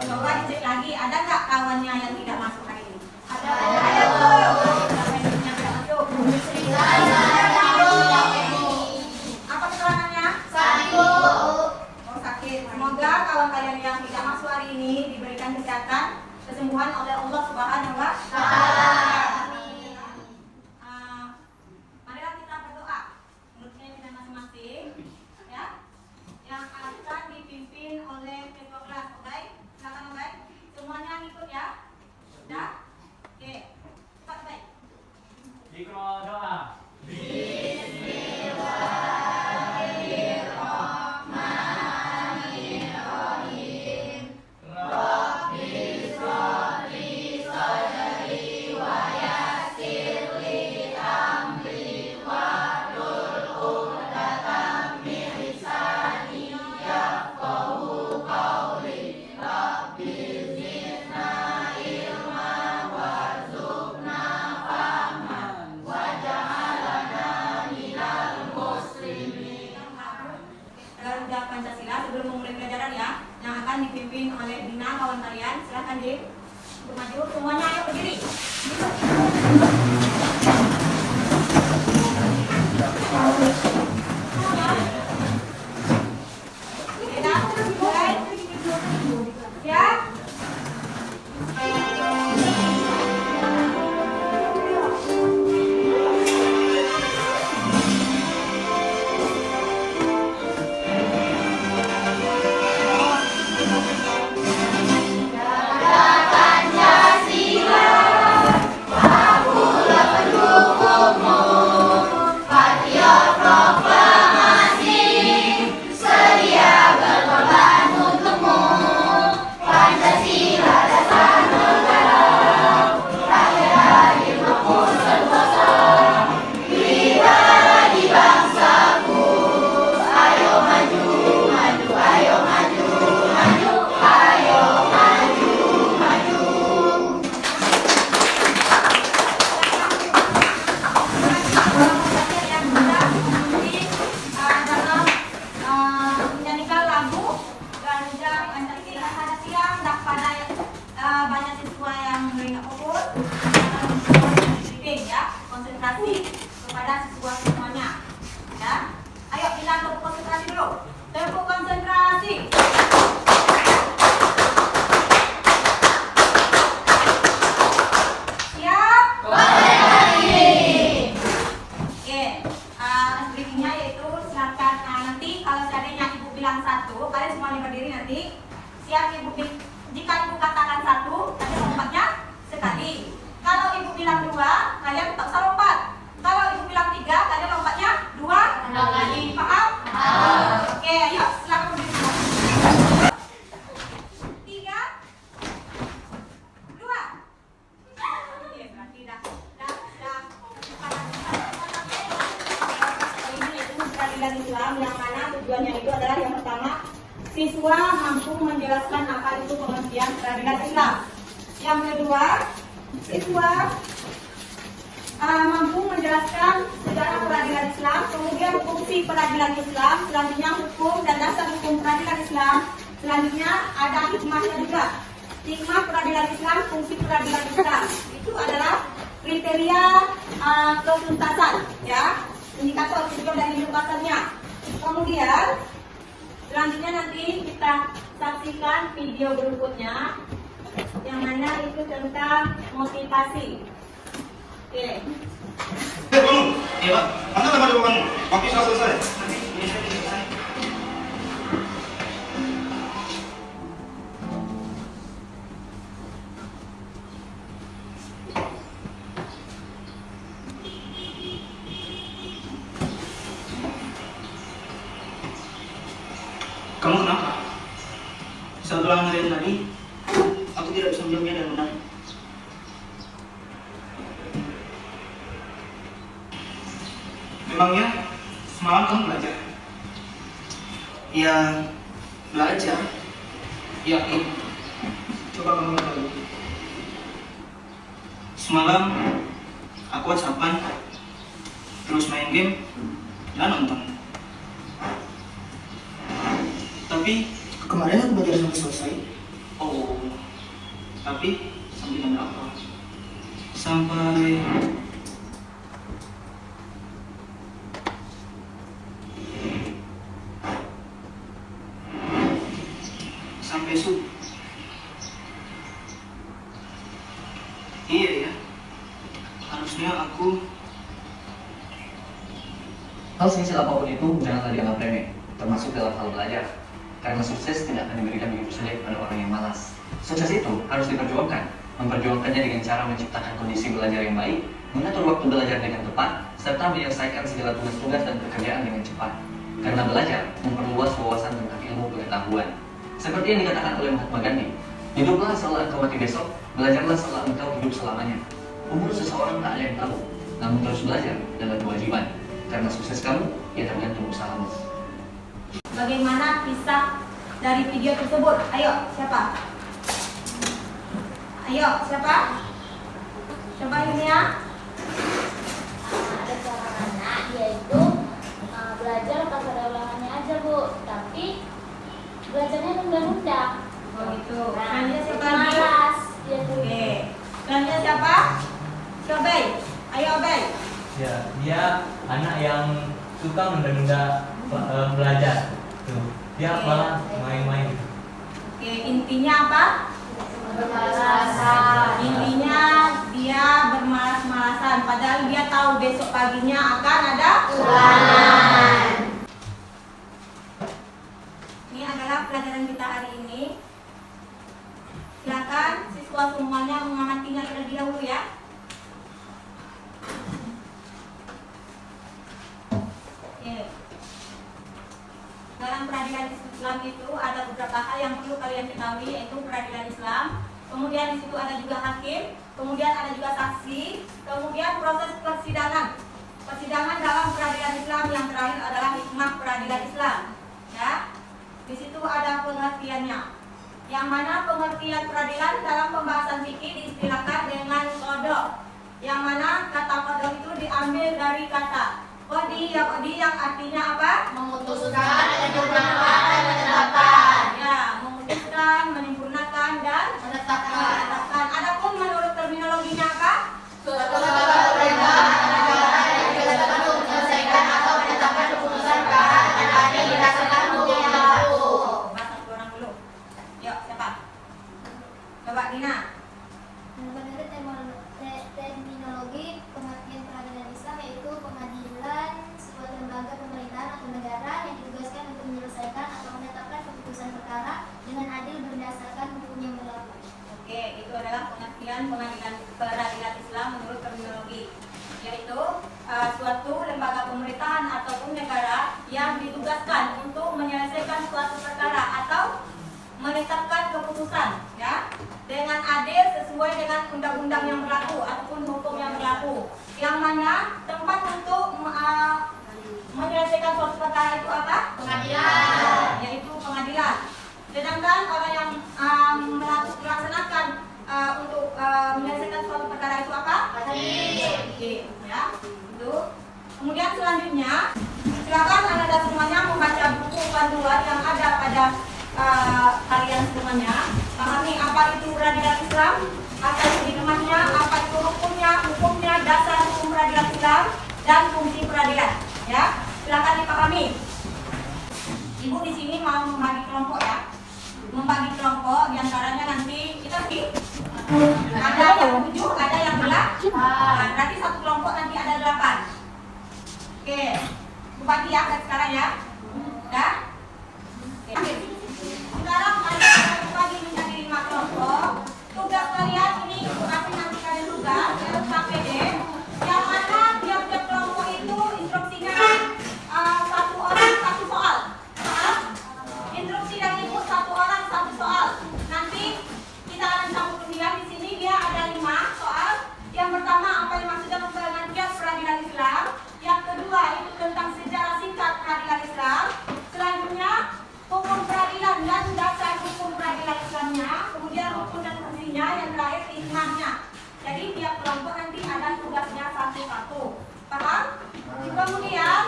Coba dicek lagi, ada nggak kawannya yang tidak masuk hari ini? Ada. Ada. Siapa yang tidak masuk? Apa keterangannya? Oh, sakit. Semoga kawan kalian yang tidak masuk hari ini diberikan kesehatan, kesembuhan oleh Allah Subhanahu wa Ta'ala. Marilah kita berdoa menurut keyakinan masing-masing, ya, yang akan dipimpin oleh ketua kelas. Oke, silakan Oke. Semuanya ikut ya. Sudah? Oke. Cepat baik. Ikro doa. Garuda Pancasila sebelum memulai pelajaran ya, yang akan dipimpin oleh Dina kawan kalian. Silahkan Dik untuk maju. Semuanya ayo berdiri. Dina, mulai. Siap. Banyak siswa yang mendengar fokus, ya, konsentrasi kepada siswa semuanya, ya. Ayo kita tepuk konsentrasi dulu. Tepuk konsentrasi. Siap? Konsentrasi. Oke, briefingnya yaitu silakan nanti kalau seandainya ibu bilang 1, kalian semuanya berdiri nanti. Siap ibu jika ibu katakan 1, kalian lompatnya sekali. Kalau ibu bilang 2, kalian tak usah lompat. Kalau ibu bilang 3, kalian lompatnya 2 kali. Paham? Oke, ayo silakan berdiri semua. 3, 2. Oke, berarti dah. Ini itu peradilan Islam yang mana tujuannya itu adalah yang pertama, siswa mampu menjelaskan apa itu pengertian peradilan Islam. Yang kedua, siswa mampu menjelaskan sejarah peradilan Islam, kemudian fungsi peradilan Islam, selanjutnya hukum dan dasar hukum peradilan Islam, selanjutnya ada hikmahnya juga. Hikmah peradilan Islam, fungsi peradilan Islam itu adalah kriteria ketuntasan, ya, indikator tujuan dan indikatornya. Kemudian selanjutnya nanti kita saksikan video berikutnya yang mana itu tentang motivasi. Oke. Iya Pak, mana teman teman waktu sudah selesai. Kamu kenapa? Saat ulangan harian tadi, aku tidak bisa menjawabnya dengan benar. Memangnya semalam kamu belajar? Ya, belajar. Yakin? Coba kamu lihat lagi. Semalam aku WhatsAppan, terus main game dan nonton. Tapi kemarin aku belajar sampai selesai, Oh, tapi sampai jam berapa? Sampai subuh. Iya ya, harusnya aku. Hal sekecil apapun itu janganlah dianggap remeh, termasuk dalam hal belajar. Karena sukses tidak akan diberikan begitu saja kepada orang yang malas. Sukses itu harus diperjuangkan, memperjuangkannya dengan cara menciptakan kondisi belajar yang baik, mengatur waktu belajar dengan tepat, serta menyelesaikan segala tugas-tugas dan pekerjaan dengan cepat. Karena belajar memperluas wawasan tentang ilmu pengetahuan. Seperti yang dikatakan oleh Mahatma Gandhi, hiduplah seolah engkau mati besok, belajarlah seolah engkau hidup selamanya. Umur seseorang tak ada yang tahu, namun terus belajar adalah kewajiban. Karena sukses kamu, ya tergantung usahamu. Bagaimana kisah dari video tersebut? Ayo, siapa? Ayo, siapa? Coba ini ya. Ada seorang anak, dia itu belajar pas ada ulangannya aja Bu, tapi belajarnya nunda-nunda. Oh gitu. Nah, Selanjutnya siapa lagi? malas dia tuh. Oke. Selanjutnya siapa? Coba. Ayo, Bay. Ya, dia anak yang suka menunda-nunda belajar. Tuh, dia Oke. malah main-main. Oke, intinya apa? Bermalas-malasan. Intinya dia bermalas-malasan, padahal dia tahu besok paginya akan ada Ulangan. Ini adalah pelajaran kita hari ini. Silakan siswa semuanya mengamatinya terlebih dahulu ya. Oke. Dalam peradilan Islam itu ada beberapa hal yang perlu kalian ketahui, yaitu peradilan Islam. Kemudian di situ ada juga hakim, kemudian ada juga saksi, kemudian proses persidangan. Persidangan dalam peradilan Islam yang terakhir adalah hikmah peradilan Islam. Ya, di situ ada pengertiannya. Yang mana pengertian peradilan dalam pembahasan fikih diistilahkan dengan qada. Yang mana kata qada itu diambil dari kata qadi yang artinya apa? Memutuskan, menyempurnakan, dan menetapkan. Ya, memutuskan, menyempurnakan dan menetapkan. Adapun menurut terminologinya apa? Suatu perintah yang dilakukan untuk menyelesaikan atau menetapkan keputusan perkara dengan adil berdasarkan hukum yang berlaku. Bahasa satu orang dulu. Yuk, siapa? Coba Dina. Menurut terminologi pengertian peradilan Islam yaitu pengadilan suatu lembaga pemerintahan atau negara yang ditugaskan untuk menyelesaikan atau menetapkan keputusan perkara dengan adil berdasarkan hukum yang berlaku. Oke, itu adalah pengertian pengadilan peradilan Islam menurut terminologi, yaitu suatu lembaga pemerintahan ataupun negara yang ditugaskan untuk menyelesaikan suatu perkara atau menetapkan keputusan, ya, dengan adil sesuai dengan undang-undang yang berlaku ataupun hukum yang berlaku. Yang mana tempat untuk menyelesaikan suatu perkara itu apa? Pengadilan. Yaitu pengadilan. Sedangkan orang yang melaksanakan untuk menyelesaikan suatu perkara itu apa? Hakim. Ya, itu. Kemudian selanjutnya, silakan Anda semuanya membaca buku panduan yang ada pada kalian semuanya. Pahami apa itu peradilan Islam, apa itu hikmahnya, apa itu hukumnya, dasar hukum peradilan Islam dan fungsi peradilan. Ya, silakan dipahami. Ibu di sini mau membagi kelompok ya. Membagi kelompok diantaranya nanti kita ada yang 7, ada yang 8. Berarti satu kelompok nanti ada 8. Oke, Bu bagi ya sekarang ya. Ya. Oke. Sekarang kalian bagi menjadi 5 kelompok. Tugas kalian ini Ibu kasih nanti kalian tugas harus KPD. Yang mana tiap-tiap kelompok itu instruksinya satu orang satu soal. Instruksi dari Ibu satu orang satu soal. Nanti kita akan campur kemudian di sini dia ada 5 soal. Yang pertama apa yang maksudnya pengertian peradilan Islam. Yang kedua itu tentang sejarah singkat peradilan Islam. Selanjutnya hukum peradilan dan dasar hukum peradilan Islamnya. Kemudian hukum dan fungsinya. Yang terakhir hikmahnya. Jadi tiap kelompok nanti ada tugasnya satu-satu. Paham? Kemudian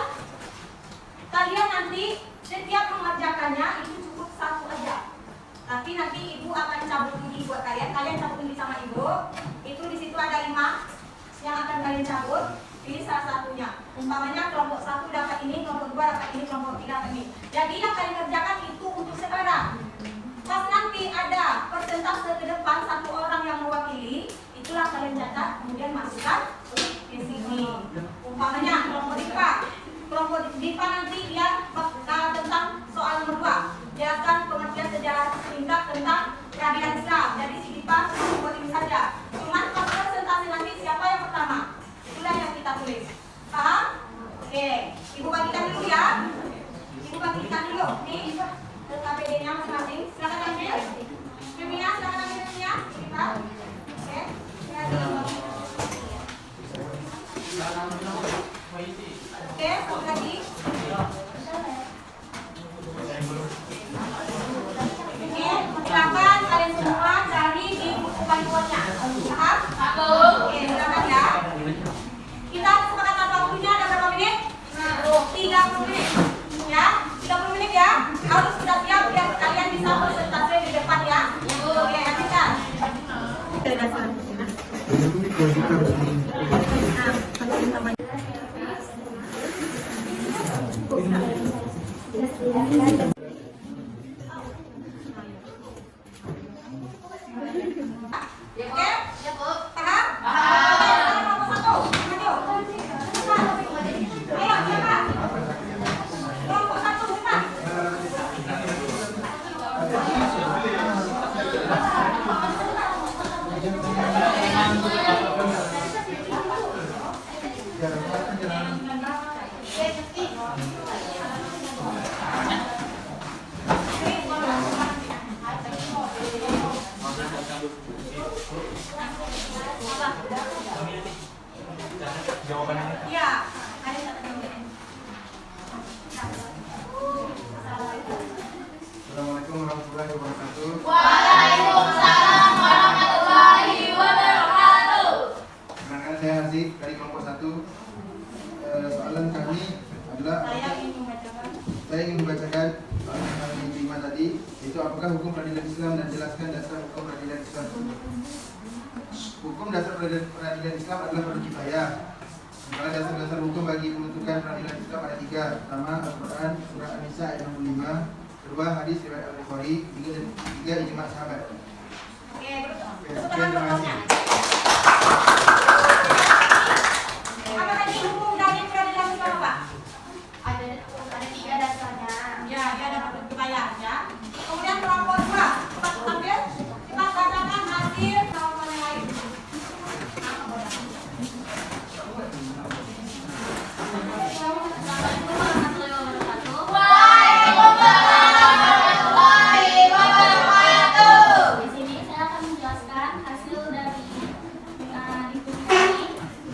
kalian nanti setiap mengerjakannya itu cukup satu aja. Tapi nanti ibu akan cabut gigi buat kalian. Kalian cabut gigi sama ibu. Itu di situ ada 5 yang akan kalian cabut. Pilih salah satunya. Umpamanya kelompok 1 dapat ini, kelompok 2 dapat ini, kelompok 3 dapat ini. Jadi yang kalian kerjakan itu untuk sekarang. Pas nanti ada persentase ke depan 1 orang yang mewakili, itulah kalian catat, kemudian masukkan di sini. Umpamanya kelompok IPA. Kelompok IPA nanti dia tentang soal nomor 2. Dia akan pengertian sejarah singkat tentang peradilan Islam. Jadi si IPA cuma buat ini saja. Cuman kalau presentasi nanti siapa yang pertama? Itulah yang kita tulis. Paham? Oke. Ibu bagikan dulu ya. Ibu bagikan dulu. Nih, ke KPD-nya masing-masing. Silakan ambil. Filmnya, silakan ambil filmnya. Kita. Oke. Oke, satu lagi. Oke, silakan kalian semua cari di buku panduannya. Paham? Oke, silakan ya. Kita sepakat apa waktunya ada berapa menit? 30 menit. Ya, 30 menit ya. Harus sudah siap biar kalian bisa presentasi di depan ya. Oke, lanjutkan. Oke? Paham? Kelompok 1, maju. Ayo, siapa? Kelompok 1, cepat. Jawabannya. Iya, ada satu jawaban. Assalamualaikum warahmatullahi wabarakatuh. Waalaikumsalam warahmatullahi wabarakatuh. Perkenalkan saya Haziq dari kelompok 1. Soalan kami adalah Saya ingin membacakan soalan yang kami terima tadi, yaitu apakah hukum peradilan Islam dan jelaskan dasar hukum peradilan Islam. Hukum dasar peradilan Islam adalah fardu kifayah. Sementara dasar-dasar hukum bagi pembentukan peradilan Islam ada 3. Pertama, Al-Quran, Surah An-Nisa ayat 65. Kedua, hadis riwayat Al-Bukhari. Tiga, ijma sahabat. Oke, Sekian, terima kasih. apa tadi hukum dari peradilan Islam apa? Ada 3 dasarnya. Ya, dia ada fardu kifayah ya. Kemudian kelompok 2, cepat ambil, cepat bacakan hasil kelompok yang lain. Di sini saya akan menjelaskan hasil dari diskusi ini.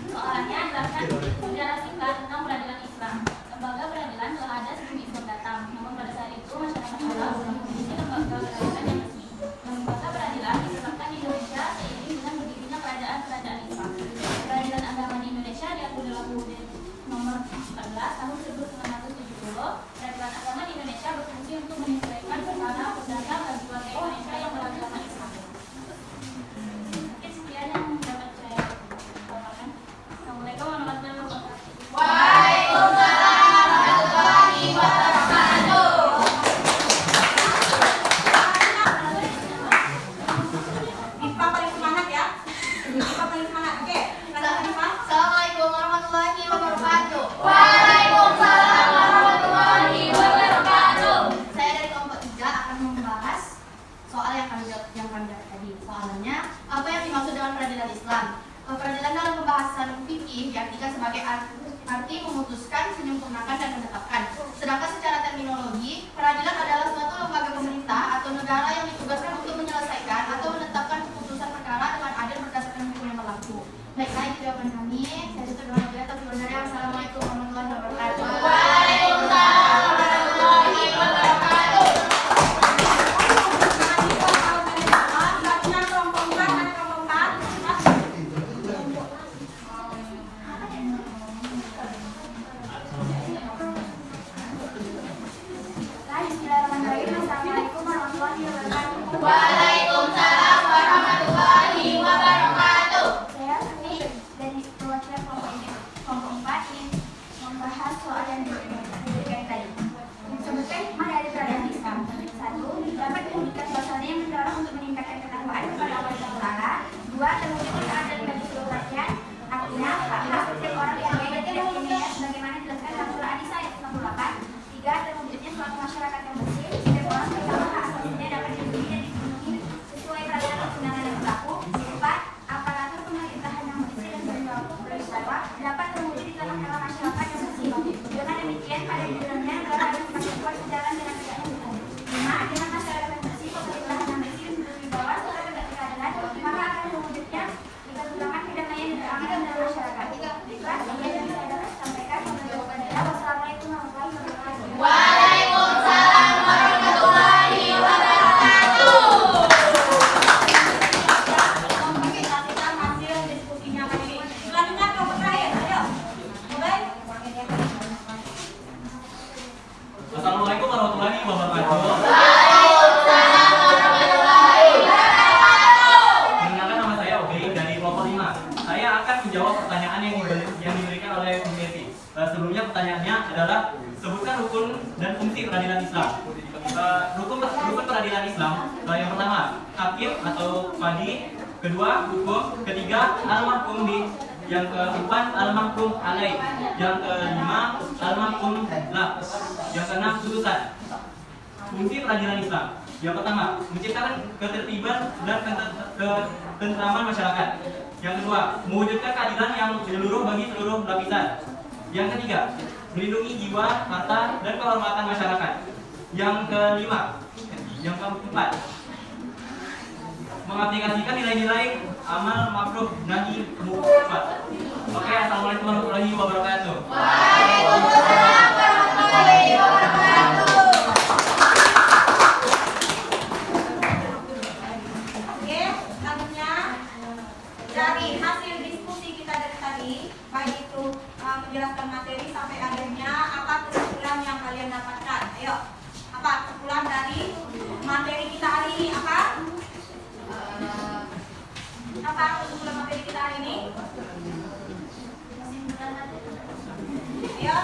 Soalnya adalah sejarah singkat tentang peradilan Islam. Lembaga peradilan telah ada sebelum Islam datang. Namun pada saat itu masyarakat Arab belum memiliki lembaga peradilan yang resmi. Lembaga peradilan ditetapkan di Indonesia seiring dengan berdirinya kerajaan-kerajaan Islam. Peradilan agama di Indonesia diatur dalam UUD nomor 14 tahun 1970. Peradilan agama di Indonesia berfungsi untuk menyesuaikan perkara perdata bagi warga Indonesia yang beragama Islam. Mungkin sekian yang dapat saya paparkan. Assalamualaikum warahmatullahi wabarakatuh. Dipa paling semangat ya. Dipa paling semangat. Oke, lanjut Dipa. Assalamualaikum warahmatullahi wabarakatuh. Waalaikumsalam warahmatullahi wabarakatuh. Saya dari kelompok 3 akan membahas soal yang kami jawab tadi. Soalnya, apa yang dimaksud dengan peradilan Islam? Peradilan dalam pembahasan fikih diartikan sebagai arti memutuskan, menyempurnakan, dan menetapkan. Sedangkan secara terminologi, peradilan adalah suatu lembaga pemerintah atau negara yang ditugaskan untuk menyelesaikan atau menetapkan keputusan perkara dengan adil berdasarkan hukum yang berlaku. Baiklah, itu jawaban kami. Saya tutup dengan doa. Assalamualaikum warahmatullahi wabarakatuh. Waalaikumsalam warahmatullahi wabarakatuh. Selanjutnya kelompok 4, ada kelompok 4. Bismillahirrahmanirrahim. Assalamualaikum warahmatullahi wabarakatuh. Waalaikumsalam warahmatullahi wabarakatuh. Saya Sumi dari perwakilan kelompok 4 ingin membahas soal yang diberikan tadi. Disebutkan hikmah dari peradaban Islam. 1. Dapat memberikan suasana yang mendorong untuk meningkatkan ketakwaan kepada Allah Taala. 2. Terwujudnya keadilan bagi seluruh rakyat. Artinya hak setiap orang yang baik dan tidak dimiliki sebagaimana dijelaskan dalam surah An-Nisa ayat 68. 3. Terwujudnya suatu masyarakat yang bersih. Setiap orang terutama hak asasinya dapat dilindungi dan dipenuhi sesuai peraturan perundangan yang berlaku. 4. Aparatur pemerintahan yang bersih dan berwibawa dapat terwujud di tengah-tengah masyarakat yang bersih. Dengan demikian, pada gilirannya negara harus semakin kuat sejalan dengan tegaknya hukum. 5. Dengan masyarakat yang bersih, pemerintahan yang bersih dan berwibawa serta tegak keadilan, maka akan terwujudnya ketentraman, kedamaian dan keamanan dalam masyarakat. Itulah yang saya dapat sampaikan. Wassalamualaikum warahmatullahi wabarakatuh. Waalaikumsalam warahmatullahi wabarakatuh. Kita hasil diskusinya kali ini. Selanjutnya kelompok terakhir, ayo. Mulai. Assalamualaikum warahmatullahi wabarakatuh. Waalaikumsalam warahmatullahi wabarakatuh. Perkenalkan, nama saya Obi dari kelompok 5. Saya akan menjawab pertanyaan yang diberikan oleh pemirsa. Sebelumnya pertanyaannya adalah sebutkan rukun dan fungsi peradilan Islam. Rukun peradilan Islam yang pertama hakim atau qadi, kedua hukum, ketiga al-mahkum bi, yang keempat al-mahkum alaih, yang kelima al-mahkum lah, yang keenam putusan. Fungsi peradilan Islam yang pertama menciptakan ketertiban dan ketentraman masyarakat. Yang kedua mewujudkan keadilan yang menyeluruh bagi seluruh lapisan. Yang ketiga melindungi jiwa, harta, dan kehormatan masyarakat. Yang keempat mengaplikasikan nilai-nilai amal ma'ruf nahi munkar. Oke, assalamualaikum warahmatullahi wabarakatuh. Waalaikumsalam warahmatullahi wabarakatuh. Oke, selanjutnya dari hasil diskusi kita dari tadi, baik itu menjelaskan materi sampai akhirnya, apa kesimpulan yang kalian dapatkan? Ayo, apa kesimpulan dari materi kita hari ini? Apa kesimpulan materi kita hari ini? Ayo.